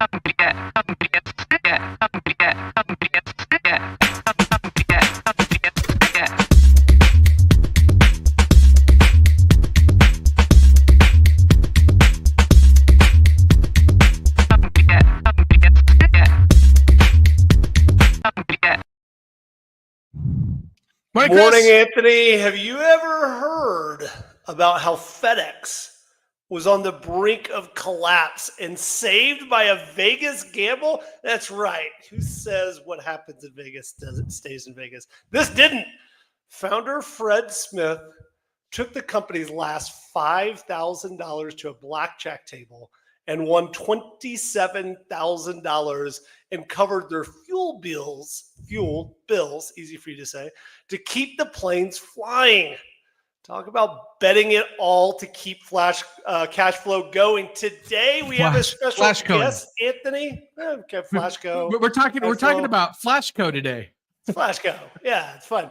Morning, Anthony. Have you ever heard about how FedEx was on the brink of collapse and saved by a Vegas gamble? That's right. Who says what happens in Vegas doesn't stays in Vegas? This didn't. Founder Fred Smith took the company's last $5,000 to a blackjack table and won $27,000 and covered their fuel bills, easy for you to say, to keep the planes flying. Talk about betting it all to keep cash flow going. Today we have a special guest, Anthony. Okay, Flashco. We're talking about Flashco today. It's Flashco. Yeah, it's fun.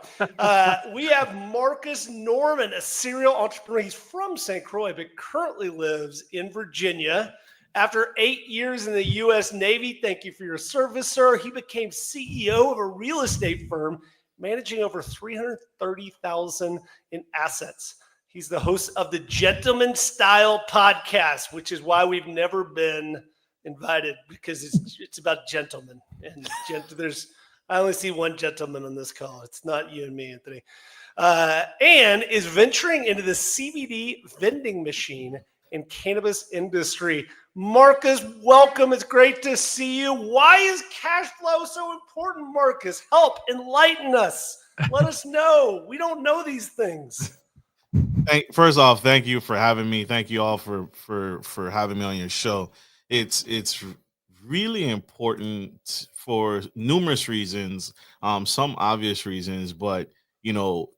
We have Marcus Norman, a serial entrepreneur. He's from St. Croix, but currently lives in Virginia. After 8 years in the U.S. Navy, thank you for your service, sir. He became CEO of a real estate firm managing over $330,000 in assets. He's the host of the Gentleman Style podcast, which is why we've never been invited, because it's about gentlemen. And I only see one gentleman on this call. It's not you and me, Anthony. And is venturing into the CBD vending machine and cannabis industry. Marcus, welcome. It's great to see you. Why is cash flow so important, Marcus? Help, enlighten us. Let us know. We don't know these things. First off, thank you for having me. Thank you all for having me on your show. It's really important for numerous reasons, some obvious reasons, but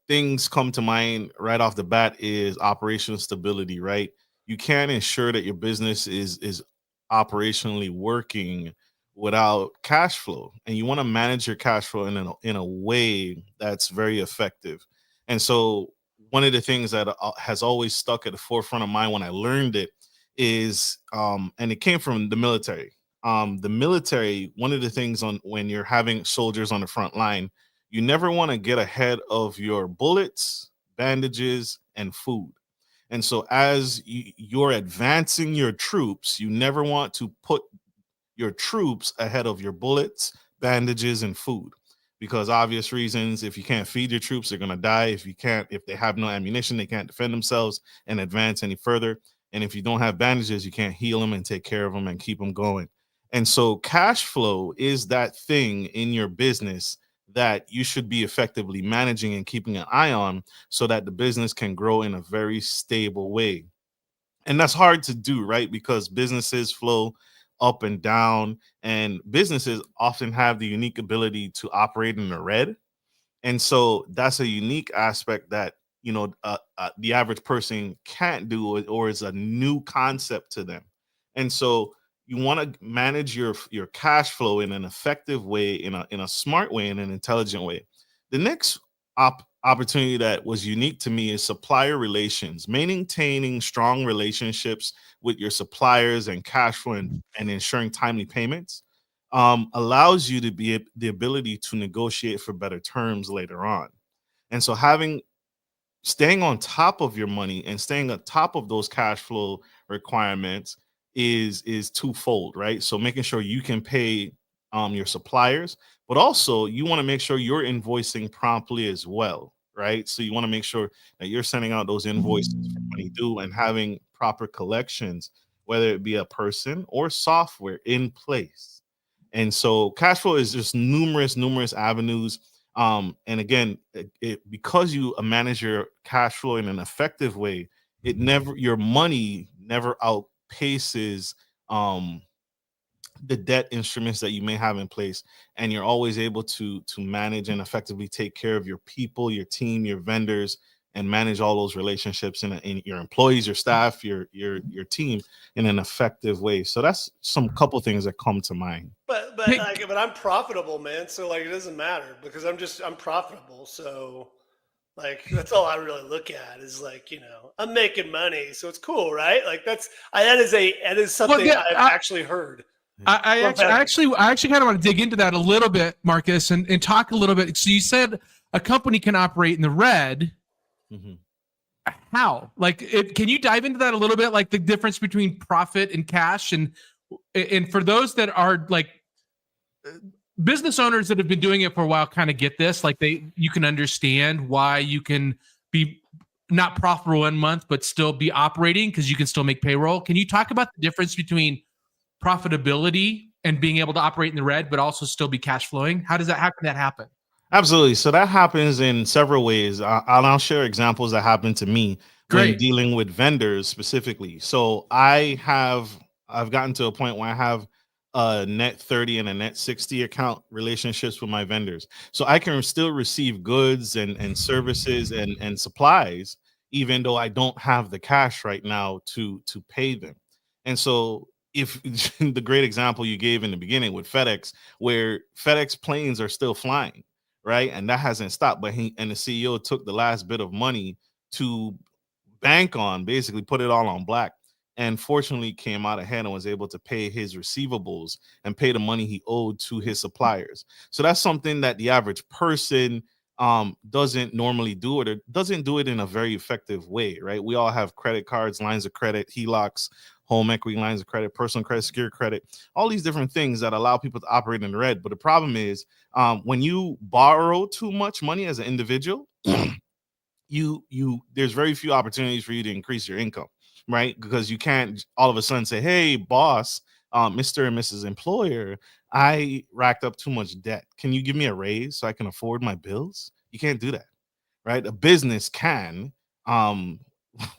things come to mind right off the bat is operational stability, right? You can't ensure that your business is operationally working without cash flow, and you want to manage your cash flow in a way that's very effective. And so one of the things that has always stuck at the forefront of mind when I learned it is, and it came from the military. The military, one of the things when you're having soldiers on the front line, you never want to get ahead of your bullets, bandages, and food. And so as you're advancing your troops, you never want to put your troops ahead of your bullets, bandages, and food, because obvious reasons. If you can't feed your troops, they're going to die. If they have no ammunition, they can't defend themselves and advance any further. And if you don't have bandages, you can't heal them and take care of them and keep them going. And so cash flow is that thing in your business that you should be effectively managing and keeping an eye on so that the business can grow in a very stable way. And that's hard to do, right? Because businesses flow up and down, and businesses often have the unique ability to operate in the red. And so that's a unique aspect that, the average person can't do, or is a new concept to them. And so you want to manage your cash flow in an effective way, in a smart way, in an intelligent way. The next opportunity that was unique to me is supplier relations. Maintaining strong relationships with your suppliers and cash flow and ensuring timely payments allows you to be the ability to negotiate for better terms later on. And so staying on top of your money and staying on top of those cash flow requirements is twofold, right? So making sure you can pay your suppliers, but also you want to make sure you're invoicing promptly as well, right? So you want to make sure that you're sending out those invoices for money due and having proper collections, whether it be a person or software in place. And so cash flow is just numerous avenues. And again, because you manage your cash flow in an effective way, your money never outpaces the debt instruments that you may have in place, and you're always able to manage and effectively take care of your people, your team, your vendors, and manage all those relationships in your employees, your staff, your team in an effective way. So that's some couple things that come to mind. But I'm profitable, man. So it doesn't matter because I'm profitable. So that's all I really look at is I'm making money. So it's cool, right? That is something I've actually heard. I actually kind of want to dig into that a little bit, Marcus, and talk a little bit. So you said a company can operate in the red. Mm-hmm. How? Like, can you dive into that a little bit? Like the difference between profit and cash, and for those that are like business owners that have been doing it for a while, kind of get this. Like you can understand why you can be not profitable 1 month, but still be operating because you can still make payroll. Can you talk about the difference between profitability and being able to operate in the red, but also still be cash flowing? How can that happen? Absolutely. So that happens in several ways. I'll share examples that happened to me when dealing with vendors specifically. So I've gotten to a point where I have a net 30 and a net 60 account relationships with my vendors. So I can still receive goods and services and supplies, even though I don't have the cash right now to pay them. And so if the great example you gave in the beginning with FedEx, where FedEx planes are still flying, right? And that hasn't stopped. But the CEO took the last bit of money to bank on, basically put it all on black, and fortunately came out ahead and was able to pay his receivables and pay the money he owed to his suppliers. So that's something that the average person doesn't normally do, or doesn't do it in a very effective way, right? We all have credit cards, lines of credit, HELOCs, home equity lines of credit, personal credit, secure credit, all these different things that allow people to operate in the red. But the problem is when you borrow too much money as an individual, there's very few opportunities for you to increase your income, right? Because you can't all of a sudden say, hey, boss, Mr. and Mrs. Employer, I racked up too much debt. Can you give me a raise so I can afford my bills? You can't do that, right? A business can,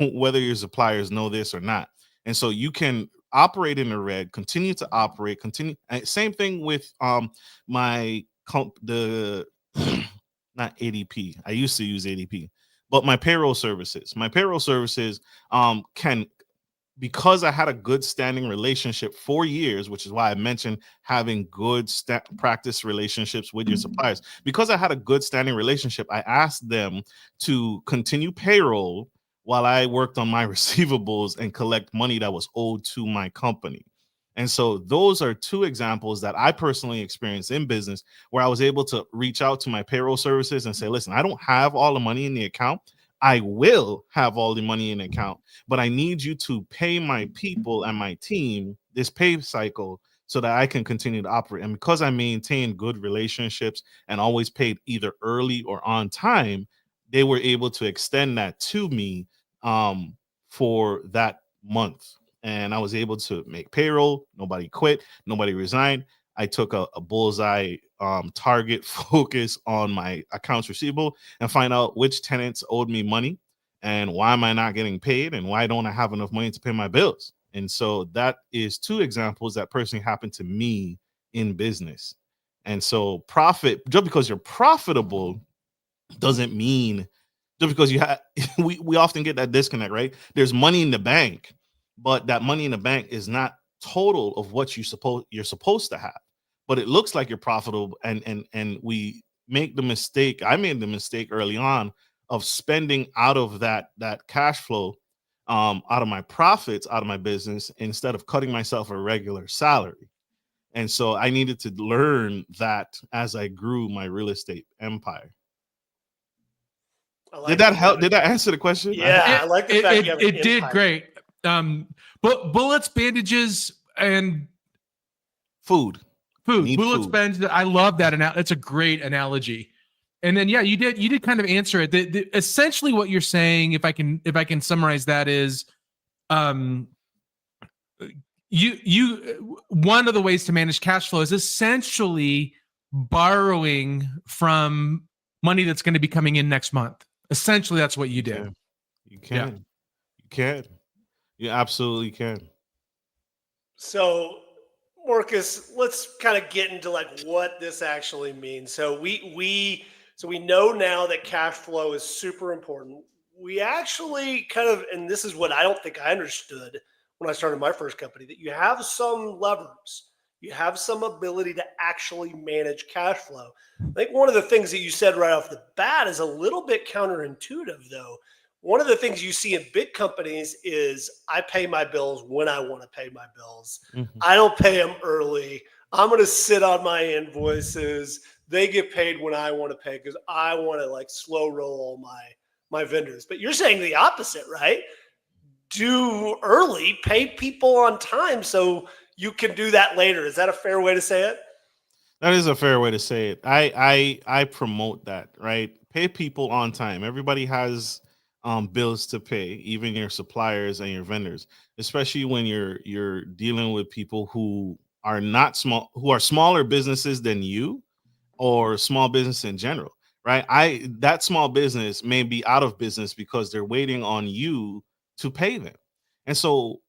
whether your suppliers know this or not. And so you can operate in the red, continue to operate, same thing with my the not ADP. I used to use ADP, but my payroll services. My payroll services can, because I had a good standing relationship for years, which is why I mentioned having good practice relationships with your suppliers. Because I had a good standing relationship, I asked them to continue payroll while I worked on my receivables and collect money that was owed to my company. And so those are two examples that I personally experienced in business where I was able to reach out to my payroll services and say, listen, I don't have all the money in the account. I will have all the money in the account, but I need you to pay my people and my team this pay cycle so that I can continue to operate. And because I maintain good relationships and always paid either early or on time, they were able to extend that to me for that month. And I was able to make payroll. Nobody quit. Nobody resigned. I took a bullseye target focus on my accounts receivable and find out which tenants owed me money and why am I not getting paid and why don't I have enough money to pay my bills. And so that is two examples that personally happened to me in business. And so just because you're profitable doesn't mean just because you have we often get that disconnect, right? There's money in the bank, but that money in the bank is not total of what you're supposed to have. But it looks like you're profitable, and we make the mistake. I made the mistake early on of spending out of that cash flow, out of my profits, out of my business, instead of cutting myself a regular salary. And so I needed to learn that as I grew my real estate empire. Did that help? Did that answer the question? Yeah, I like the fact it did great. Bullets, bandages, and food. Bullets, bandages. I love that. That's a great analogy. And then, yeah, you did kind of answer it. Essentially, what you're saying, if I can summarize that, is, you one of the ways to manage cash flow is essentially borrowing from money that's going to be coming in next month. Essentially, that's what you did. You can. You absolutely can. So, Marcus, let's kind of get into like what this actually means. So we know now that cash flow is super important. We actually kind of, and this is what I don't think I understood when I started my first company, that you have some levers, you have some ability to actually manage cash flow. I think one of the things that you said right off the bat is a little bit counterintuitive, though. one of the things you see in big companies is I pay my bills when I want to pay my bills. Mhm. I don't pay them early. I'm going to sit on my invoices. They get paid when I want to pay because I want to like slow roll all my vendors. But you're saying the opposite, right? Do early, pay people on time so you can do that later. Is that a fair way to say it? That is a fair way to say it. I promote that, right? Pay people on time. Everybody has bills to pay, even your suppliers and your vendors, especially when you're dealing with people who are not small, who are smaller businesses than you, or small business in general, right? That small business may be out of business because they're waiting on you to pay them. And so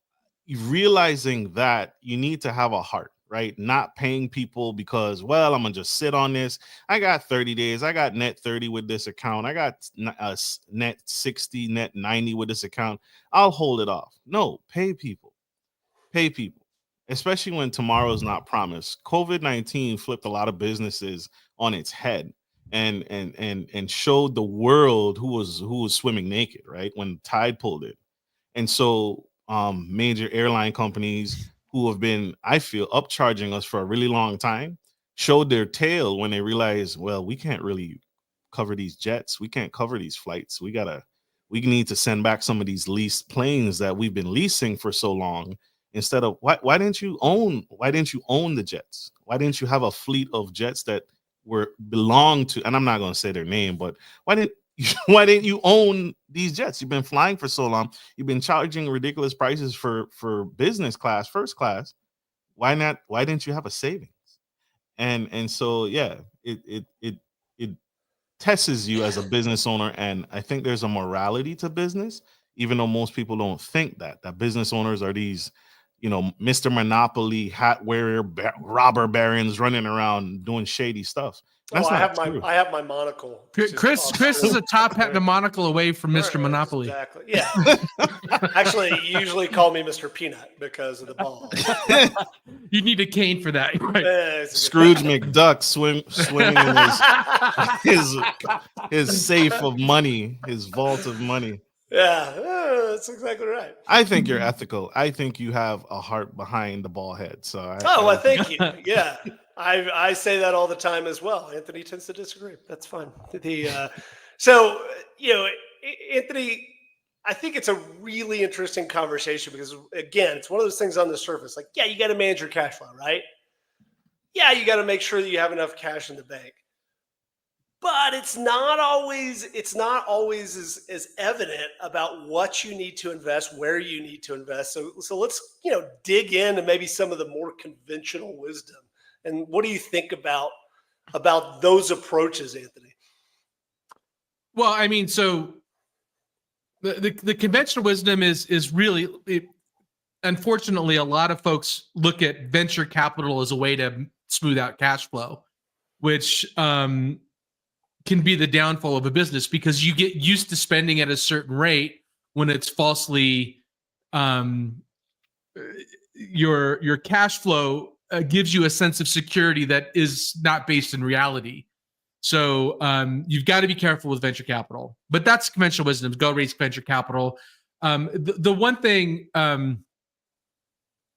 realizing that you need to have a heart, right? Not paying people because, well, I'm gonna just sit on this. I got 30 days. I got net 30 with this account. I got net 60, net 90 with this account. I'll hold it off. No, pay people, especially when tomorrow's not promised. COVID-19 flipped a lot of businesses on its head and showed the world who was swimming naked, right? When Tide pulled it. And so major airline companies who have been, I feel, upcharging us for a really long time showed their tail when they realized, well, we can't really cover these jets. We can't cover these flights. We need to send back some of these leased planes that we've been leasing for so long. Instead of why didn't you own the jets? Why didn't you have a fleet of jets that belong to, and I'm not going to say their name, but why didn't you own these jets? You've been flying for so long. You've been charging ridiculous prices for business class, first class. Why not? Why didn't you have a savings? And so yeah, it tests you as a business owner, and I think there's a morality to business, even though most people don't think that business owners are these, Mr. Monopoly hat wearer robber barons running around doing shady stuff. Oh, That's not true. I have my monocle. Chris is a top hat and a monocle away from Mr. Monopoly. Exactly. Yeah. Actually, you usually call me Mr. Peanut because of the ball. You need a cane for that. Right? Scrooge McDuck swimming in his safe of money, his vault of money. Yeah, that's exactly right. I think you're ethical. I think you have a heart behind the ball head. So well, thank you. Yeah, I say that all the time as well. Anthony tends to disagree. That's fine. So Anthony, I think it's a really interesting conversation because again, it's one of those things on the surface. Like, yeah, you got to manage your cash flow, right? Yeah, you got to make sure that you have enough cash in the bank. But it's not always as evident about what you need to invest, where you need to invest. So let's dig into maybe some of the more conventional wisdom. And what do you think about those approaches, Anthony? Well, I mean, so the conventional wisdom is really, unfortunately, a lot of folks look at venture capital as a way to smooth out cash flow, which can be the downfall of a business because you get used to spending at a certain rate when it's falsely your cash flow gives you a sense of security that is not based in reality. So you've got to be careful with venture capital, but that's conventional wisdom. Go raise venture capital. The one thing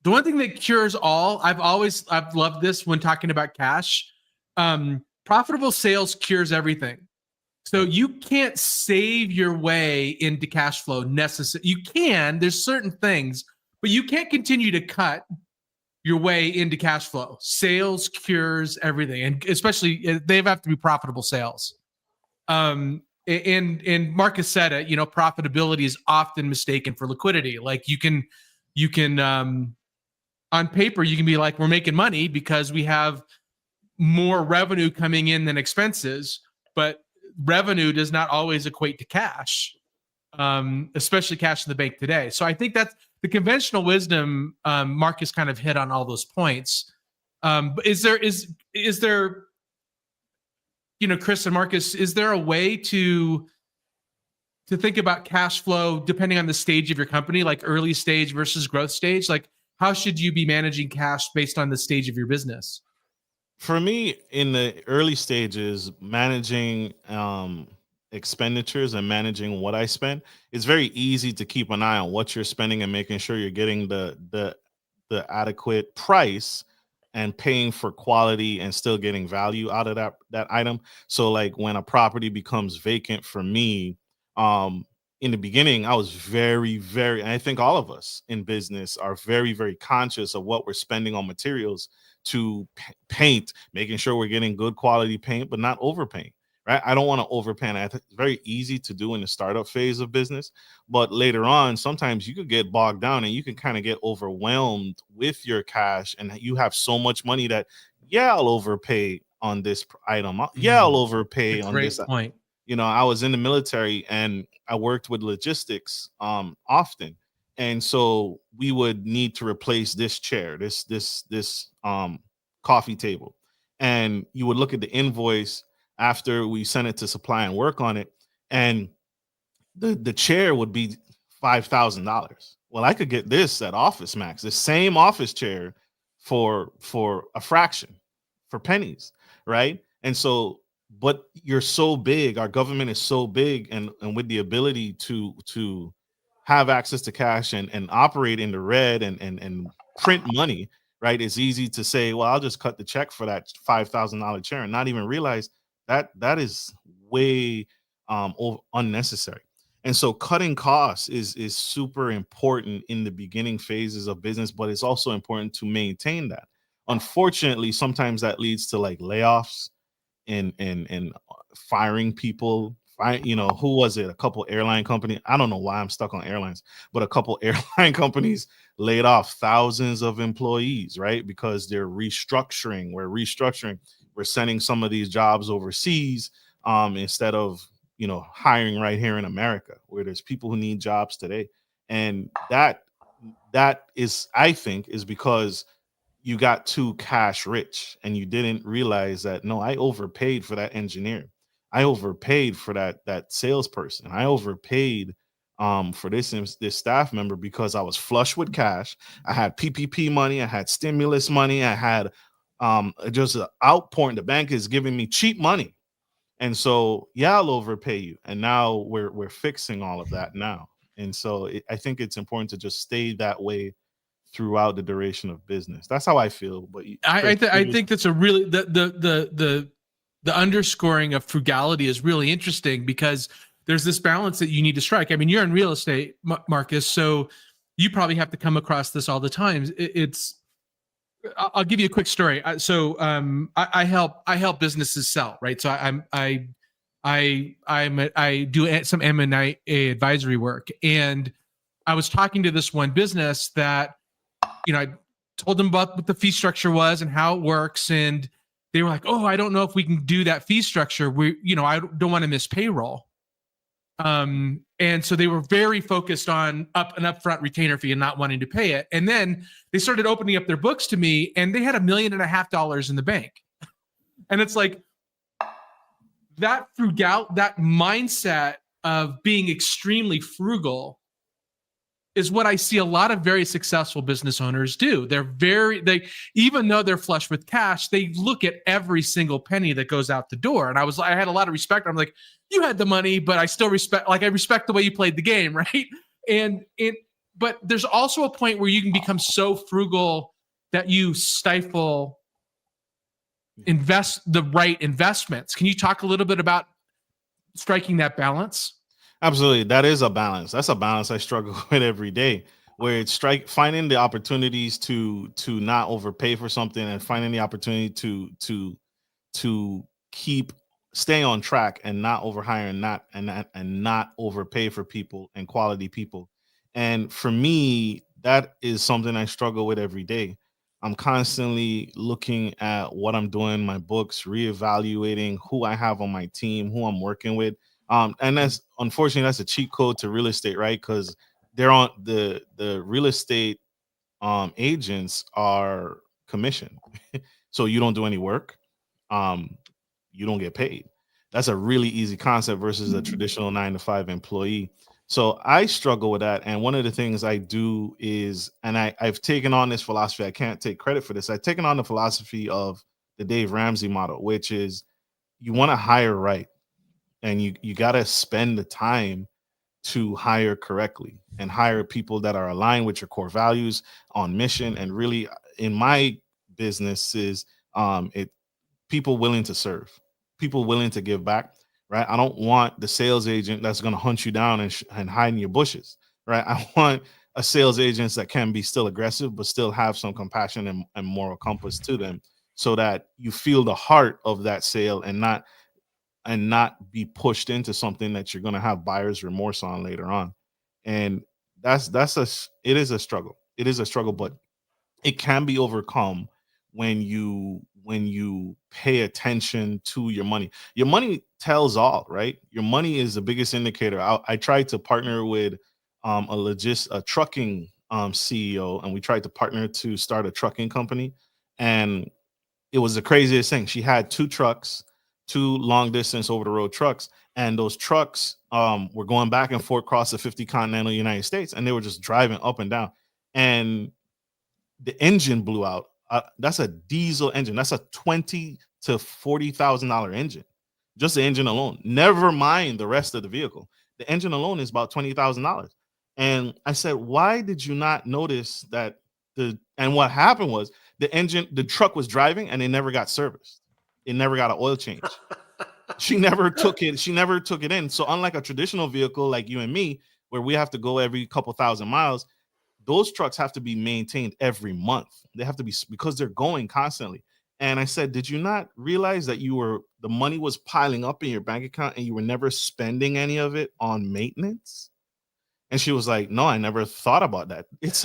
that cures all, I've loved this when talking about cash. Profitable sales cures everything. So you can't save your way into cash flow necessarily. You can, there's certain things, but you can't continue to cut your way into cash flow. Sales cures everything. And especially they have to be profitable sales. And Marcus said it, profitability is often mistaken for liquidity. Like you can on paper, you can be like, we're making money because we have more revenue coming in than expenses, but revenue does not always equate to cash, especially cash in the bank today. So I think that's the conventional wisdom. Marcus kind of hit on all those points. But is there, Chris and Marcus, is there a way to think about cash flow depending on the stage of your company, like early stage versus growth stage? Like how should you be managing cash based on the stage of your business? For me, in the early stages, managing expenditures and managing what I spend, it's very easy to keep an eye on what you're spending and making sure you're getting the adequate price and paying for quality and still getting value out of that item. So like when a property becomes vacant for me, um in the beginning I was very, and I think all of us in business are very conscious of what we're spending on materials to paint, making sure we're getting good quality paint but not overpaint, right? I don't want to overpaint. It's very easy to do in the startup phase of business, but later on sometimes you could get bogged down and you can kind of get overwhelmed with your cash, and you have so much money that, yeah, I'll overpay on this item. Yeah, I'll overpay A on this. great point. I was in the military and I worked with logistics often. And so we would need to replace this chair, this coffee table. And you would look at the invoice after we sent it to supply and work on it. And the chair would be $5,000. Well, I could get this at Office Max, the same office chair for a fraction, for pennies, right? And so, but you're so big, our government is so big, and with the ability to have access to cash and operate in the red and print money, right? It's easy to say, well, I'll just cut the check for that $5,000 chair and not even realize that is way unnecessary. And so cutting costs is super important in the beginning phases of business, but it's also important to maintain that. Unfortunately, sometimes that leads to like layoffs and firing people. Who was it? A couple airline company. I don't know why I'm stuck on airlines, but a couple airline companies laid off thousands of employees, right? Because they're restructuring. We're restructuring. We're sending some of these jobs overseas instead of hiring right here in America, where there's people who need jobs today. And that is, I think, is because you got too cash rich and you didn't realize that, no, I overpaid for that engineer. I overpaid for that salesperson. I overpaid for this staff member because I was flush with cash. I had PPP money, I had stimulus money, I had just an outpouring. The bank is giving me cheap money. And so, yeah, I'll overpay you. And now we're fixing all of that now. And so I think it's important to just stay that way throughout the duration of business. That's how I feel. But I think that's a really the underscoring of frugality is really interesting, because there's this balance that you need to strike. I mean, you're in real estate, Marcus, so you probably have to come across this all the time. I'll give you a quick story. I help businesses sell, right? So I do some M&A advisory work, and I was talking to this one business that, I told them about what the fee structure was and how it works, and they were like, "Oh, I don't know if we can do that fee structure. I don't want to miss payroll." And so they were very focused on an upfront retainer fee and not wanting to pay it. And then they started opening up their books to me, and they had $1.5 million in the bank. And it's like that that mindset of being extremely frugal is what I see a lot of very successful business owners do. Even though they're flush with cash, they look at every single penny that goes out the door. And I had a lot of respect. I'm like, you had the money, but I still respect the way you played the game, right? But there's also a point where you can become so frugal that you stifle the right investments. Can you talk a little bit about striking that balance? Absolutely. That is a balance. That's a balance I struggle with every day, where it's finding the opportunities to not overpay for something, and finding the opportunity to stay on track and not overhire and not overpay for people and quality people. And for me, that is something I struggle with every day. I'm constantly looking at what I'm doing in my books, reevaluating who I have on my team, who I'm working with. And that's, unfortunately, that's a cheat code to real estate, right? Because they're on the real estate agents are commissioned. So you don't do any work, you don't get paid. That's a really easy concept versus a traditional 9-to-5 employee. So I struggle with that. And one of the things I do is, and I've taken on this philosophy, I can't take credit for this. I've taken on the philosophy of the Dave Ramsey model, which is you want to hire right. and you got to spend the time to hire correctly and hire people that are aligned with your core values, on mission. And really, in my business is it people willing to serve, people willing to give back, right? I don't want the sales agent that's going to hunt you down and hide in your bushes, right? I want a sales agents that can be still aggressive but still have some compassion and moral compass to them, so that you feel the heart of that sale and not be pushed into something that you're going to have buyer's remorse on later on. And it is a struggle. It is a struggle, but it can be overcome when you pay attention to your money. Your money tells all, right? Your money is the biggest indicator. I tried to partner with a trucking CEO, and we tried to partner to start a trucking company, and it was the craziest thing. She had two trucks, two long distance over the road trucks, and those trucks were going back and forth across the 50 continental United States, and they were just driving up and down. And the engine blew out. That's a diesel engine. That's a $20,000 to $40,000 engine. Just the engine alone. Never mind the rest of the vehicle. The engine alone is about $20,000. And I said, why did you not notice that? And what happened was the truck was driving and it never got serviced. It never got an oil change. She never took it. She never took it in. So unlike a traditional vehicle like you and me, where we have to go every couple thousand miles, those trucks have to be maintained every month. They have to be, because they're going constantly. And I said, did you not realize that the money was piling up in your bank account and you were never spending any of it on maintenance? And she was like, no, I never thought about that. It's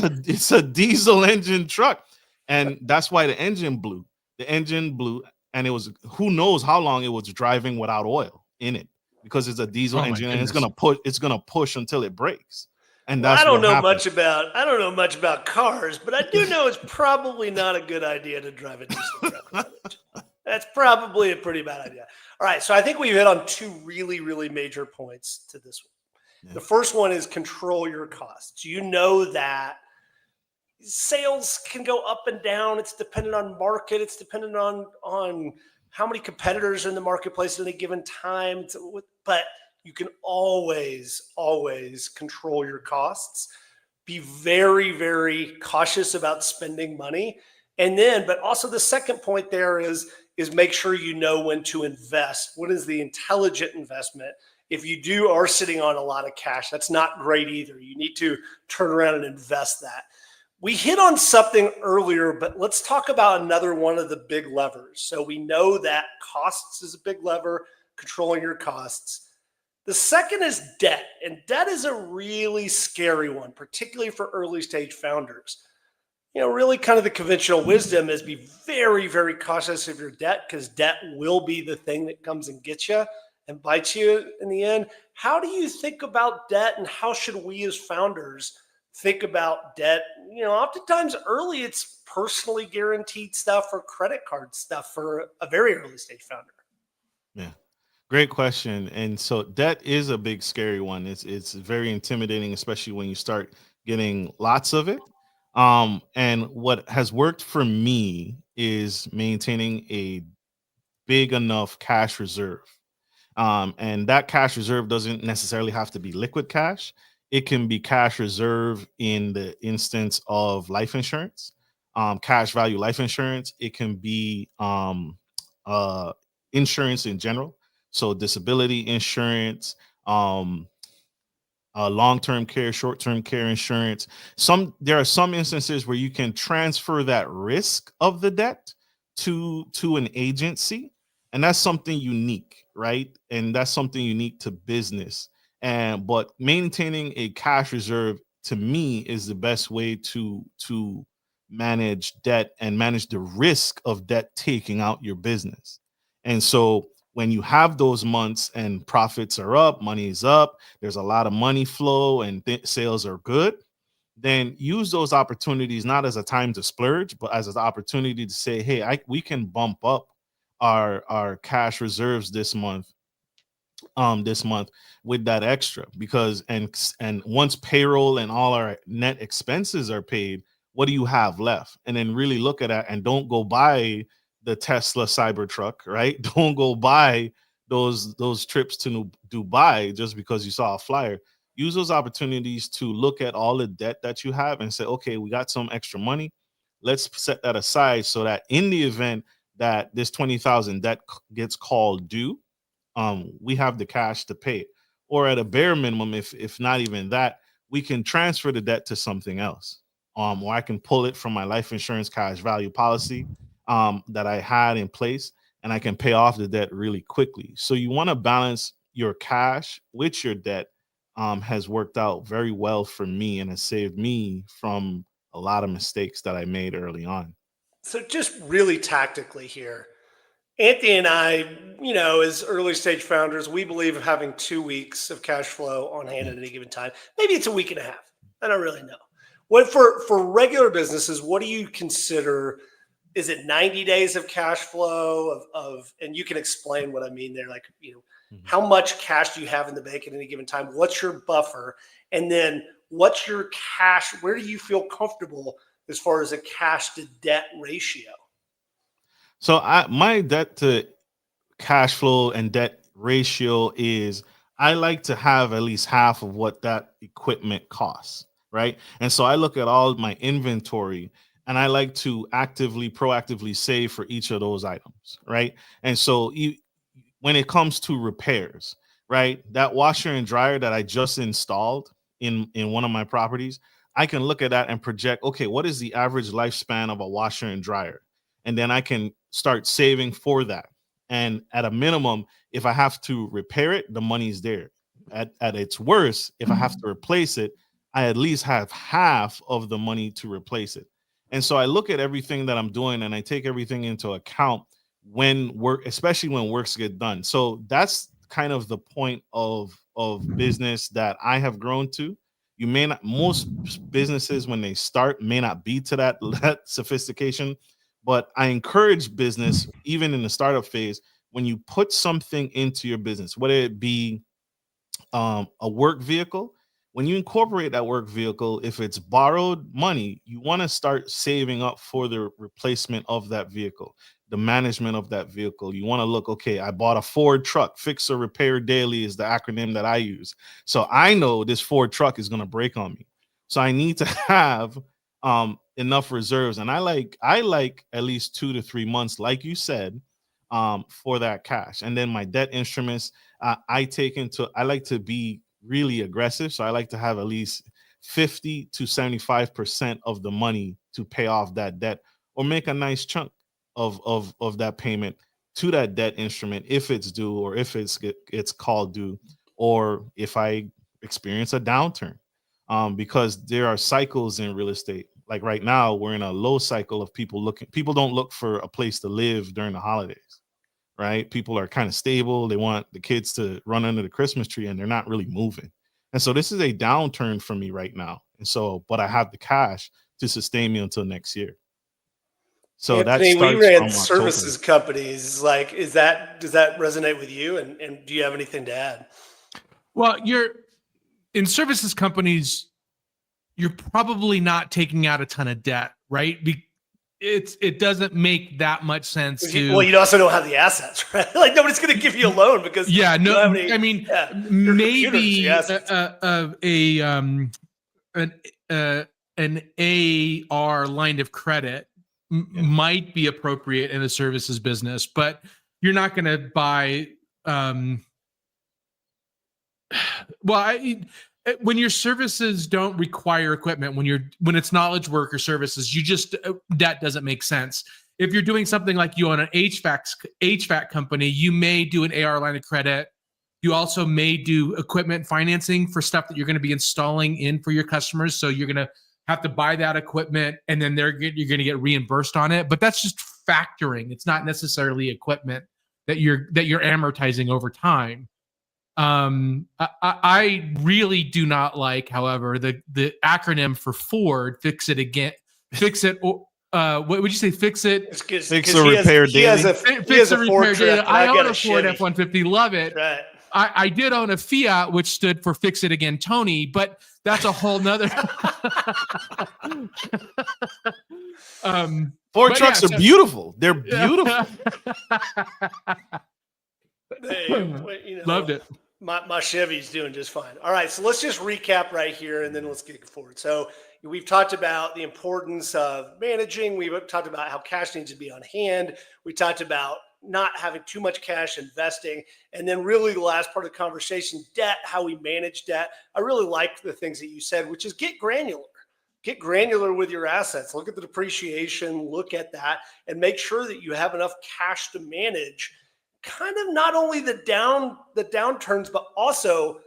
a diesel engine truck. And that's why the engine blew. The engine blew, and it was, who knows how long it was driving without oil in it, because it's a diesel engine and it's gonna push until it breaks. And Well, that's what happened. I don't know much about cars, but I do know it's probably not a good idea to drive a diesel truck. That's probably a pretty bad idea. All right, so I think we've hit on two really, really major points to this one. Yeah. The first one is control your costs. You know that sales can go up and down. It's dependent on market. It's dependent on how many competitors are in the marketplace at any given time. But you can always control your costs. Be very, very cautious about spending money. And then, but also the second point there is make sure you know when to invest. What is the intelligent investment? If you are sitting on a lot of cash, that's not great either. You need to turn around and invest that. We hit on something earlier, but let's talk about another one of the big levers. So we know that costs is a big lever, controlling your costs. The second is debt, and debt is a really scary one, particularly for early stage founders. Really kind of the conventional wisdom is be very, very cautious of your debt, because debt will be the thing that comes and gets you and bites you in the end. How do you think about debt, and how should we as founders think about debt? Oftentimes early, it's personally guaranteed stuff or credit card stuff for a very early stage founder. Yeah. Great question. And so debt is a big scary one. It's very intimidating, especially when you start getting lots of it. And what has worked for me is maintaining a big enough cash reserve. And that cash reserve doesn't necessarily have to be liquid cash. It can be cash reserve in the instance of life insurance, cash value life insurance. It can be insurance in general. So disability insurance, long-term care, short-term care insurance. There are some instances where you can transfer that risk of the debt to an agency, and that's something unique, right? And that's something unique to business. But maintaining a cash reserve, to me, is the best way to manage debt and manage the risk of debt taking out your business. And so when you have those months and profits are up, money is up, there's a lot of money flow and sales are good, then use those opportunities not as a time to splurge, but as an opportunity to say, hey, we can bump up our cash reserves this month with that extra, because and once payroll and all our net expenses are paid, what do you have left? And then really look at that, and don't go buy the Tesla Cybertruck, right? Don't go buy those trips to Dubai just because you saw a flyer. Use those opportunities to look at all the debt that you have and say, okay, we got some extra money. Let's set that aside so that in the event that this 20,000 debt gets called due, we have the cash to pay it. Or at a bare minimum, if not even that, we can transfer the debt to something else. Or I can pull it from my life insurance cash value policy that I had in place, and I can pay off the debt really quickly. So you want to balance your cash with your debt. Has worked out very well for me and has saved me from a lot of mistakes that I made early on. So just really tactically here, Anthony and I, as early stage founders, we believe having 2 weeks of cash flow on hand at any given time. Maybe it's a week and a half. I don't really know. What for regular businesses, what do you consider? Is it 90 days of cash flow of and you can explain what I mean there, like, how much cash do you have in the bank at any given time? What's your buffer? And then what's your cash? Where do you feel comfortable as far as a cash to debt ratio? So my debt to cash flow and debt ratio is, I like to have at least half of what that equipment costs, right? And so I look at all my inventory and I like to proactively save for each of those items, right? And so when it comes to repairs, right, that washer and dryer that I just installed in one of my properties, I can look at that and project, okay, what is the average lifespan of a washer and dryer? And then I can start saving for that. And at a minimum, if I have to repair it, the money's there. At its worst, if I have to replace it, I at least have half of the money to replace it. And so I look at everything that I'm doing and I take everything into account especially when works get done. So that's kind of the point of business that I have grown to. You may not, most businesses when they start may not be to that sophistication, but I encourage business, even in the startup phase, when you put something into your business, whether it be a work vehicle, when you incorporate that work vehicle, if it's borrowed money, you want to start saving up for the replacement of that vehicle, the management of that vehicle. You want to look, okay, I bought a Ford truck. Fix or repair daily is the acronym that I use. So I know this Ford truck is going to break on me. So I need to have enough reserves. And I like at least 2 to 3 months, like you said, for that cash. And then my debt instruments, I like to be really aggressive. So I like to have at least 50 to 75% of the money to pay off that debt, or make a nice chunk of that payment to that debt instrument if it's due, or if it's called due, or if I experience a downturn. Because there are cycles in real estate. Like right now, we're in a low cycle of people don't look for a place to live during the holidays, right? People are kind of stable. They want the kids to run under the Christmas tree and they're not really moving. And so this is a downturn for me right now. And so, but I have the cash to sustain me until next year. So Anthony, that we starts ran from services October. companies. Like, does that resonate with you? And do you have anything to add? Well, you're in services companies, you're probably not taking out a ton of debt, right? It doesn't make that much sense to. Well, you also don't have the assets, right? Like nobody's going to give you a loan because yeah, no. you don't have any, I mean, maybe an AR line of credit might be appropriate in a services business, but you're not going to buy. When your services don't require equipment, when it's knowledge work or services, that doesn't make sense. If you're doing something like you own an HVAC company, you may do an AR line of credit. You also may do equipment financing for stuff that you're going to be installing in for your customers. So you're going to have to buy that equipment, and then you're going to get reimbursed on it. But that's just factoring. It's not necessarily equipment that you're amortizing over time. I really do not like, however, the acronym for Ford, fix it again, fix it. What would you say? Fix it. Fix or repair daily. Fix or repair daily. I own a Ford F-150. Love it. Right. I did own a Fiat, which stood for Fix It Again, Tony, but that's a whole nother. Ford trucks are beautiful. They're beautiful. Loved it. My Chevy's doing just fine. All right, so let's just recap right here, and then let's get forward. So we've talked about the importance of managing. We've talked about how cash needs to be on hand. We talked about not having too much cash, investing, and then really the last part of the conversation, debt, how we manage debt. I really like the things that you said, which is get granular. Get granular with your assets. Look at the depreciation, look at that, and make sure that you have enough cash to manage kind of not only the downturns, but also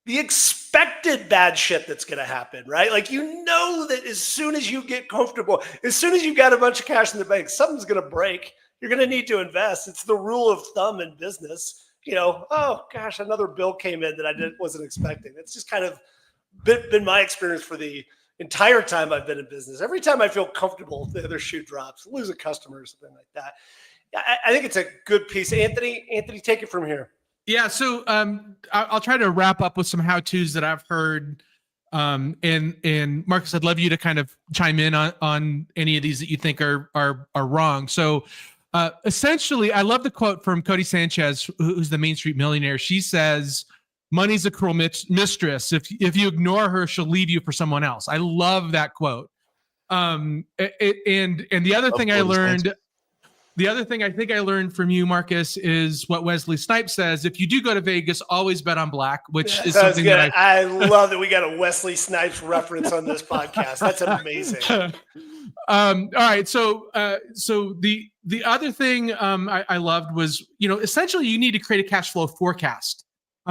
the expected bad shit that's going to happen, right? Like, that as soon as you get comfortable, as soon as you've got a bunch of cash in the bank, something's going to break. You're going to need to invest. It's the rule of thumb in business. Oh gosh, another bill came in that I wasn't expecting. It's just kind of been my experience for the entire time I've been in business. Every time I feel comfortable, the other shoe drops, lose a customer or something like that. I think it's a good piece. Anthony, take it from here. Yeah. So I'll try to wrap up with some how-tos that I've heard. And Marcus, I'd love you to kind of chime in on any of these that you think are wrong. So essentially, I love the quote from Cody Sanchez, who's the Main Street Millionaire. She says, "Money's a cruel mistress. If you ignore her, she'll leave you for someone else." I love that quote. And the other thing I learned. The other thing I think I learned from you, Marcus, is what Wesley Snipes says: if you do go to Vegas, always bet on black, which is something that I love that we got a Wesley Snipes reference on this podcast. That's amazing. All right. So the other thing I loved was, essentially you need to create a cash flow forecast,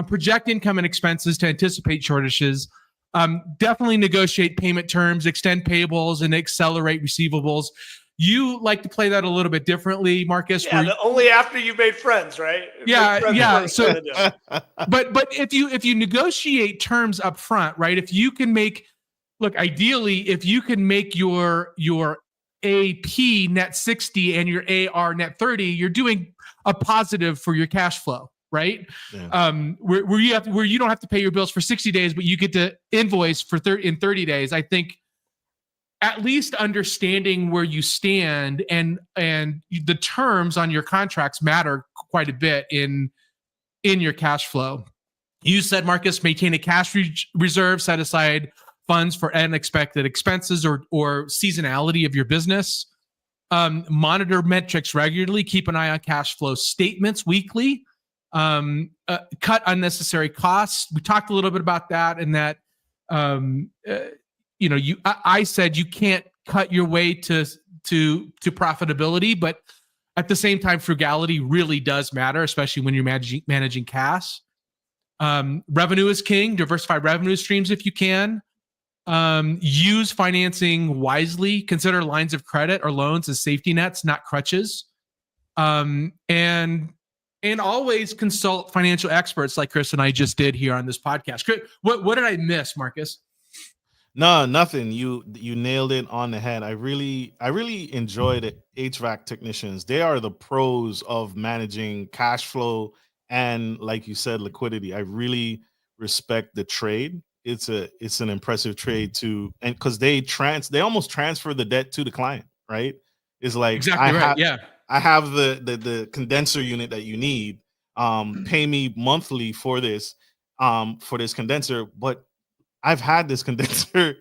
project income and expenses to anticipate shortages. Definitely negotiate payment terms, extend payables, and accelerate receivables. You like to play that a little bit differently, Marcus. Yeah, only after you made friends, right? Yeah. So, but if you negotiate terms up front, right? If you can ideally, if you can make your AP net 60 and your AR net 30, you're doing a positive for your cash flow, right? Yeah. Where you don't have to pay your bills for 60 days, but you get to invoice in 30 days. I think at least understanding where you stand and the terms on your contracts matter quite a bit in your cash flow. You said, Marcus, maintain a cash reserve, set aside funds for unexpected expenses or seasonality of your business. Monitor metrics regularly. Keep an eye on cash flow statements weekly. Cut unnecessary costs. We talked a little bit about that, and that I said you can't cut your way to profitability, but at the same time, frugality really does matter, especially when you're managing cash. Revenue is king. Diversify revenue streams if you can. Use financing wisely. Consider lines of credit or loans as safety nets, not crutches. And always consult financial experts like Chris and I just did here on this podcast. Chris, what did I miss, Marcus? No, nothing. You nailed it on the head. I really enjoy the HVAC technicians. They are the pros of managing cash flow and, like you said, liquidity. I really respect the trade. It's an impressive trade and because they almost transfer the debt to the client, right? It's like exactly right. Yeah. I have the condenser unit that you need. Pay me monthly for this condenser, but I've had this condenser,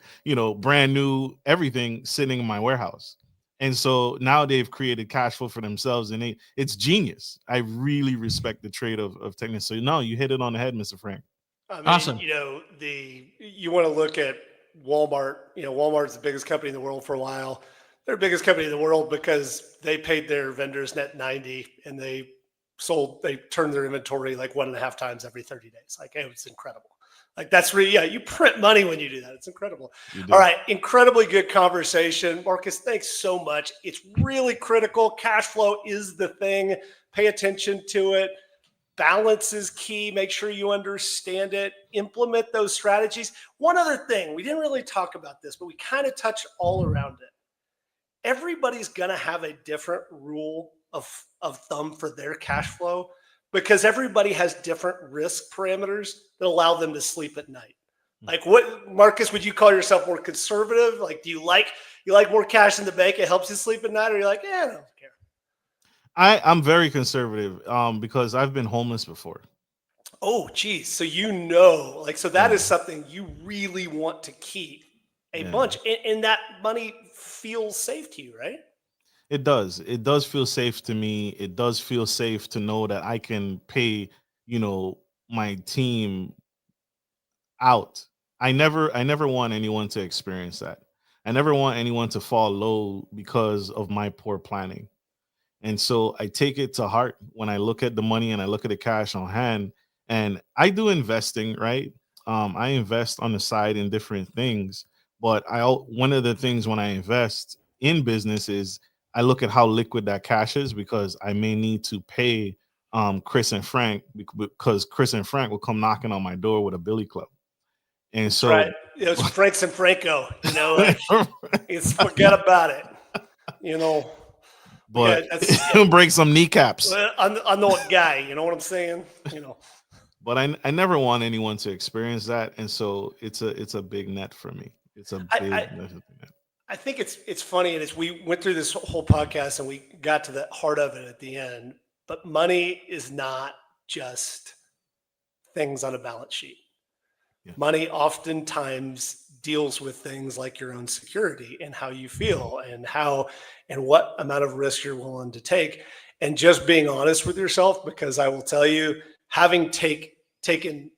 brand new, everything sitting in my warehouse. And so now they've created cash flow for themselves, and it's genius. I really respect the trade of technicians. So no, you hit it on the head, Mr. Frank. I mean, awesome. You want to look at Walmart. Walmart's the biggest company in the world for a while. They're the biggest company in the world because they paid their vendors net 90 and they turned their inventory like 1.5 times every 30 days. Like, it was incredible. Like, that's really, you print money when you do that. It's incredible. All right. Incredibly good conversation. Marcus, thanks so much. It's really critical. Cash flow is the thing. Pay attention to it. Balance is key. Make sure you understand it. Implement those strategies. One other thing, we didn't really talk about this, but we kind of touched all around it. Everybody's going to have a different rule of thumb for their cash flow, because everybody has different risk parameters that allow them to sleep at night. Like, what, Marcus, would you call yourself more conservative? Like, do you like more cash in the bank? It helps you sleep at night, or you're like, I don't care. I'm very conservative because I've been homeless before. Oh, geez. So so that is Yeah, something you really want to keep a yeah. bunch, and that money feels safe to you, right? It does. It does feel safe to me. It does feel safe to know that I can pay, my team out. I never want anyone to experience that. I never want anyone to fall low because of my poor planning. And so I take it to heart when I look at the money and I look at the cash on hand. And I do investing, right? I invest on the side in different things. But one of the things when I invest in business is I look at how liquid that cash is because I may need to pay Chris and Frank because Chris and Frank will come knocking on my door with a billy club. And That's right. so It's Franks and Franco, like it's forget about it. You know, yeah, but that's yeah. he'll break some kneecaps. Well, I'm the guy. You know what I'm saying? You know, But I never want anyone to experience that, and so it's a big net for me. It's a I, I big net. I think it's funny, and as we went through this whole podcast and we got to the heart of it at the end, but money is not just things on a balance sheet. Yeah. Money oftentimes deals with things like your own security and how you feel and what amount of risk you're willing to take. And just being honest with yourself, because I will tell you, having taken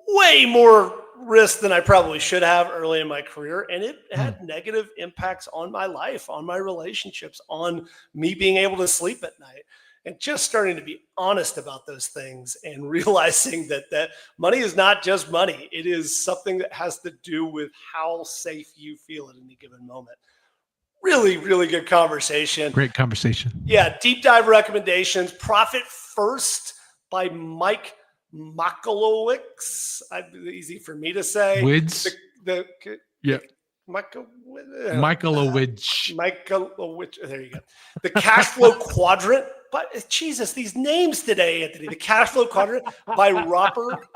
way more risk than I probably should have early in my career. And it had negative impacts on my life, on my relationships, on me being able to sleep at night. And just starting to be honest about those things and realizing that money is not just money. It is something that has to do with how safe you feel at any given moment. Really, really good conversation. Great conversation. Yeah, deep dive recommendations. Profit First by Mike Makalowicz. Easy for me to say. Wids. Yeah. Michaelowicz. There you go. The Cash Flow Quadrant. But Jesus, these names today, Anthony. The Cash Flow Quadrant by Robert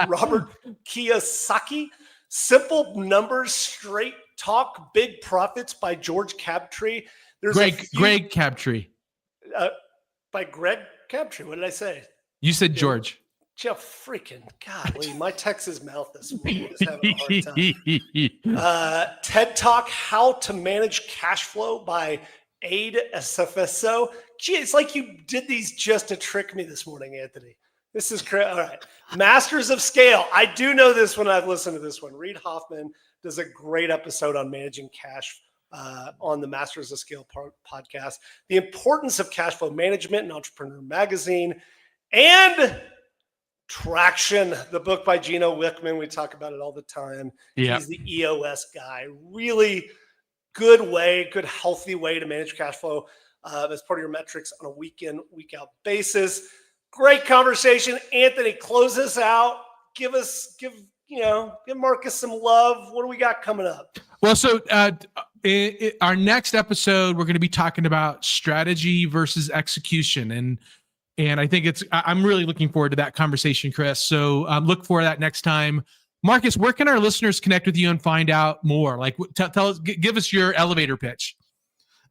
Kiyosaki. Simple Numbers, Straight Talk, Big Profits by George Crabtree. Greg Crabtree. By Greg Crabtree. What did I say? You said George. Jeff freaking golly, my Texas mouth this morning is having a hard time. TED Talk, How to Manage Cash Flow by Aid SFSO. Gee, it's like you did these just to trick me this morning, Anthony. This is crazy. All right. Masters of Scale. I do know this one. I've listened to this one. Reed Hoffman does a great episode on managing cash on the Masters of Scale podcast. The Importance of Cash Flow Management in Entrepreneur Magazine. And Traction, the book by Gino Wickman. We talk about it all the time. Yeah. He's the EOS guy. Really good way, good healthy way to manage cash flow as part of your metrics on a week in, week out basis. Great conversation. Anthony, close us out. Give Marcus some love. What do we got coming up? Well, so our next episode, we're going to be talking about strategy versus execution. And I think I'm really looking forward to that conversation, Chris. So look for that next time. Marcus, where can our listeners connect with you and find out more? Like, tell us, give us your elevator pitch.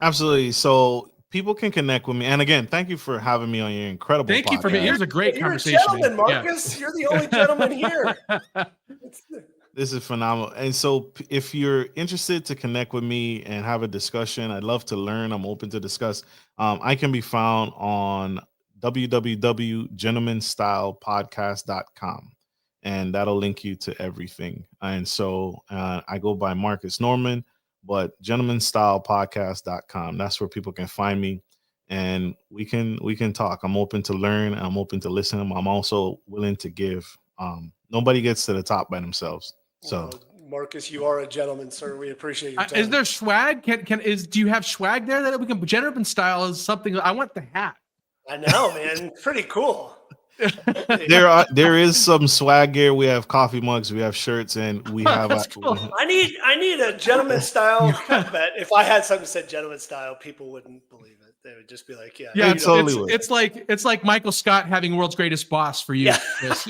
Absolutely. So people can connect with me. And again, thank you for having me on your incredible podcast. Thank you for me. It was a great conversation. You're a gentleman, Marcus. Yeah. You're the only gentleman here. This is phenomenal. And so if you're interested to connect with me and have a discussion, I'd love to learn. I'm open to discuss. I can be found on www.gentlemanstylepodcast.com. And that'll link you to everything. And so I go by Marcus Norman, but gentlemanstylepodcast.com. That's where people can find me, and we can talk. I'm open to learn. I'm open to listen. I'm also willing to give. Nobody gets to the top by themselves. So, well, Marcus, you are a gentleman, sir. We appreciate your time. Is there swag? Do you have swag there that we can? Gentleman style is something. I want the hat. I know, man. Pretty cool. There is some swag here. We have coffee mugs, we have shirts, and we have cool. I need a gentleman style bet. If I had something that said gentleman style, people wouldn't believe it. They would just be like, yeah, it's like Michael Scott having World's Greatest Boss for you. Yeah. Yes.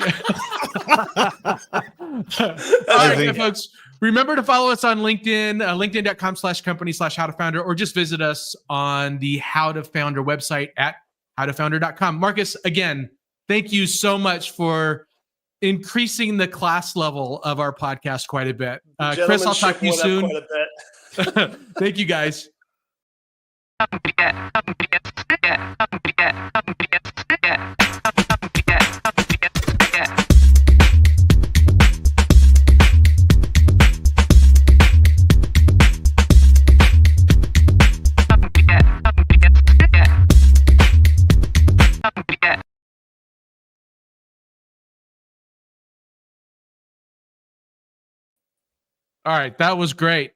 right, think- folks. Remember to follow us on LinkedIn, linkedin.com/company/howtofounder, or just visit us on the How to Founder website at howtofounder.com. Marcus, again, thank you so much for increasing the class level of our podcast quite a bit. Chris, I'll talk to you soon. Quite a bit. Thank you, guys. All right, that was great.